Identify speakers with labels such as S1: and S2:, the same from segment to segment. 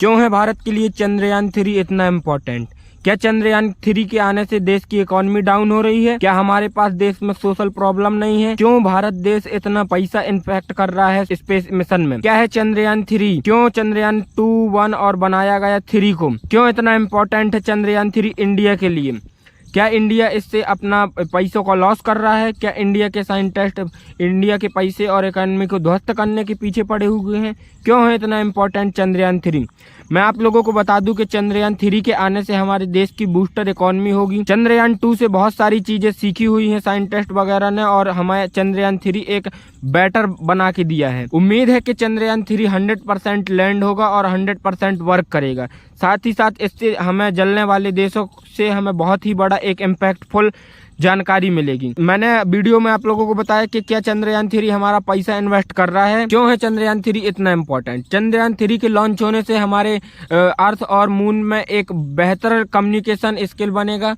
S1: क्यों है भारत के लिए चंद्रयान 3 इतना इम्पोर्टेंट? क्या चंद्रयान 3 के आने से देश की इकोनॉमी डाउन हो रही है? क्या हमारे पास देश में सोशल प्रॉब्लम नहीं है? क्यों भारत देश इतना पैसा इन्वेस्ट कर रहा है स्पेस मिशन में? क्या है चंद्रयान 3? क्यों चंद्रयान 2, 1 और बनाया गया 3 को? क्यों इतना इम्पोर्टेंट है चंद्रयान 3 इंडिया के लिए? क्या इंडिया इससे अपना पैसों का लॉस कर रहा है? क्या इंडिया के साइंटिस्ट इंडिया के पैसे और इकोनॉमी को ध्वस्त करने के पीछे पड़े हुए हैं? क्यों है इतना इम्पोर्टेंट चंद्रयान 3? मैं आप लोगों को बता दूं कि चंद्रयान 3 के आने से हमारे देश की बूस्टर इकोनॉमी होगी। चंद्रयान 2 से बहुत सारी चीजें सीखी हुई हैं साइंटिस्ट वगैरह ने और हमारे चंद्रयान 3 एक बेटर बना के दिया है। उम्मीद है कि चंद्रयान 3 100% लैंड होगा और 100% वर्क करेगा। साथ ही साथ इससे हमें जलने वाले देशों से हमें बहुत ही बड़ा एक इम्पैक्टफुल जानकारी मिलेगी। मैंने वीडियो में आप लोगों को बताया कि क्या चंद्रयान 3 हमारा पैसा इन्वेस्ट कर रहा है। क्यों है चंद्रयान 3 इतना इम्पोर्टेंट? चंद्रयान 3 के लॉन्च होने से हमारे अर्थ और मून में एक बेहतर कम्युनिकेशन स्किल बनेगा।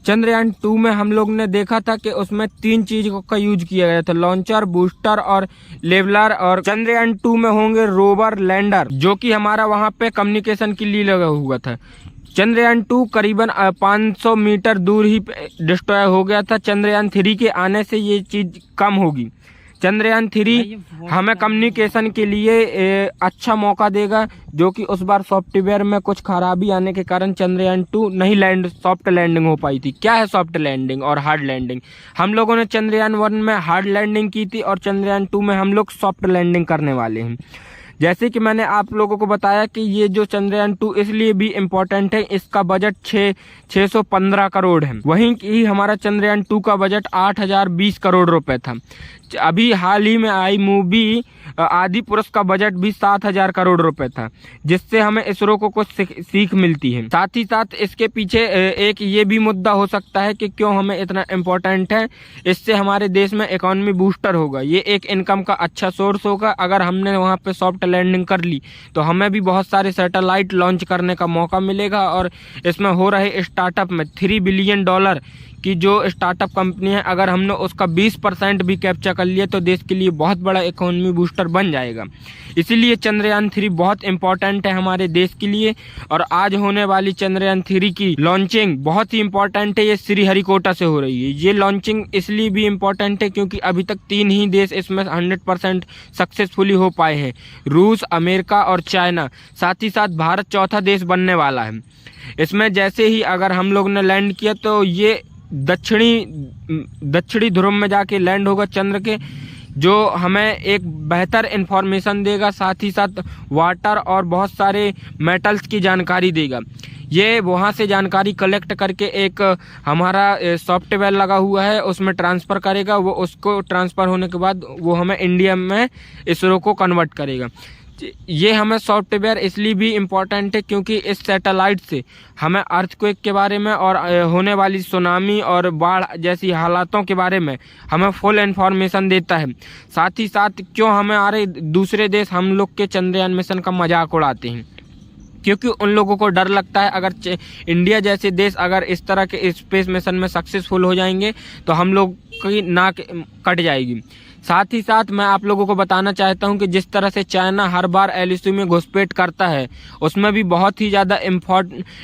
S1: चंद्रयान 2 में हम लोग ने देखा था कि उसमें 3 चीजों का यूज किया गया था, लॉन्चर, बूस्टर और लेवलर। और चंद्रयान 2 में होंगे रोवर, लैंडर, जो कि हमारा वहां पे कम्युनिकेशन के लिए लगा हुआ था। चंद्रयान 2 करीबन 500 मीटर दूर ही डिस्ट्रॉय हो गया था। चंद्रयान 3 के आने से ये चीज कम होगी। चंद्रयान 3 हमें कम्युनिकेशन के लिए अच्छा मौका देगा, जो कि उस बार सॉफ्टवेयर में कुछ खराबी आने के कारण चंद्रयान 2 नहीं सॉफ्ट लैंडिंग हो पाई थी। क्या है सॉफ्ट लैंडिंग और हार्ड लैंडिंग? हम लोगों ने चंद्रयान 1 में हार्ड लैंडिंग की थी और चंद्रयान 2 में हम लोग सॉफ्ट लैंडिंग करने वाले हैं। जैसे कि मैंने आप लोगों को बताया कि ये जो चंद्रयान 2 इसलिए भी इम्पोर्टेंट है, इसका बजट 615 करोड़ है। वहीं की हमारा चंद्रयान 2 का बजट 8020 करोड़ रुपए था। अभी हाल ही में आई मूवी आदि पुरुष का बजट भी 7000 करोड़ रुपए था, जिससे हमें इसरो को कुछ सीख मिलती है। साथ ही साथ इसके पीछे एक ये भी मुद्दा हो सकता है कि क्यों हमें इतना इम्पोर्टेंट है। इससे हमारे देश में इकोनॉमी बूस्टर होगा, ये एक इनकम का अच्छा सोर्स होगा। अगर हमने वहाँ पे सॉफ्ट लैंडिंग कर ली तो हमें भी बहुत सारे सैटेलाइट लॉन्च करने का मौका मिलेगा। और इसमें हो रहे स्टार्टअप में $3 बिलियन की जो स्टार्टअप कंपनी है, अगर हमने उसका 20% भी कैप्चर कर लिया तो देश के लिए बहुत बड़ा इकोनॉमी बूस्टर बन जाएगा। इसीलिए चंद्रयान 3 बहुत इंपॉर्टेंट है हमारे देश के लिए। और आज होने वाली चंद्रयान 3 की लॉन्चिंग बहुत ही इंपॉर्टेंट है। ये श्रीहरिकोटा से हो रही है। ये लॉन्चिंग इसलिए भी इम्पोर्टेंट है क्योंकि अभी तक 3 ही देश इसमें 100% सक्सेसफुली हो पाए हैं, रूस, अमेरिका और चाइना। साथ ही साथ भारत चौथा देश बनने वाला है। इसमें जैसे ही अगर हम लोग ने लैंड किया तो ये दक्षिणी ध्रुव में जाके लैंड होगा चंद्र के, जो हमें एक बेहतर इंफॉर्मेशन देगा। साथ ही साथ वाटर और बहुत सारे मेटल्स की जानकारी देगा। ये वहाँ से जानकारी कलेक्ट करके एक हमारा सॉफ्टवेयर लगा हुआ है उसमें ट्रांसफ़र करेगा। वो उसको ट्रांसफ़र होने के बाद वो हमें इंडिया में इसरो को कन्वर्ट करेगा। ये हमें सॉफ्टवेयर इसलिए भी इम्पोर्टेंट है क्योंकि इस सैटेलाइट से हमें अर्थक्वेक के बारे में और होने वाली सुनामी और बाढ़ जैसी हालातों के बारे में हमें फुल इन्फॉर्मेशन देता है। साथ ही साथ क्यों हमें दूसरे देश हम लोग के चंद्रयान मिशन का मजाक उड़ाते हैं, क्योंकि उन लोगों को डर लगता है अगर इंडिया जैसे देश अगर इस तरह के स्पेस मिशन में सक्सेसफुल हो जाएंगे तो हम लोग की नाक कट जाएगी। साथ ही साथ मैं आप लोगों को बताना चाहता हूं कि जिस तरह से चाइना हर बार LHC में घुसपैठ करता है, उसमें भी बहुत ही ज़्यादा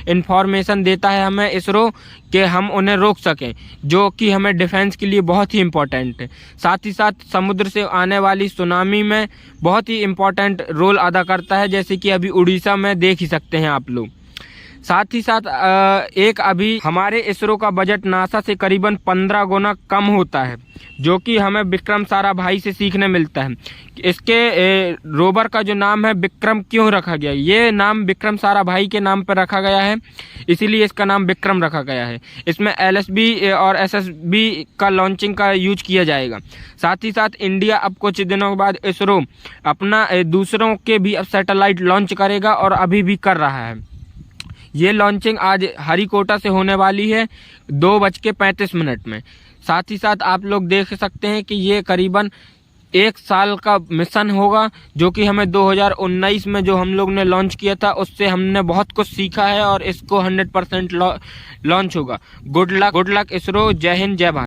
S1: इंफॉर्मेशन देता है हमें इसरो कि हम उन्हें रोक सकें, जो कि हमें डिफेंस के लिए बहुत ही इम्पोर्टेंट है। साथ ही साथ समुद्र से आने वाली सुनामी में बहुत ही इम्पोर्टेंट रोल अदा करता है, जैसे कि अभी उड़ीसा में देख ही सकते हैं आप लोग। साथ ही साथ एक अभी हमारे इसरो का बजट नासा से करीबन 15 गुना कम होता है, जो कि हमें विक्रम साराभाई से सीखने मिलता है। इसके रोवर का जो नाम है विक्रम क्यों रखा गया? ये नाम विक्रम साराभाई के नाम पर रखा गया है, इसीलिए इसका नाम विक्रम रखा गया है। इसमें LSB और SSB का लॉन्चिंग का यूज किया जाएगा। साथ ही साथ इंडिया अब कुछ दिनों के बाद इसरो अपना दूसरों के भी अब सैटेलाइट लॉन्च करेगा और अभी भी कर रहा है। ये लॉन्चिंग आज हरिकोटा से होने वाली है 2:35 में। साथ ही साथ आप लोग देख सकते हैं कि ये करीबन 1 साल का मिशन होगा, जो कि हमें 2019 में जो हम लोग ने लॉन्च किया था उससे हमने बहुत कुछ सीखा है और इसको 100% लॉन्च होगा। Good luck ISRO. जय हिंद, जय भारत।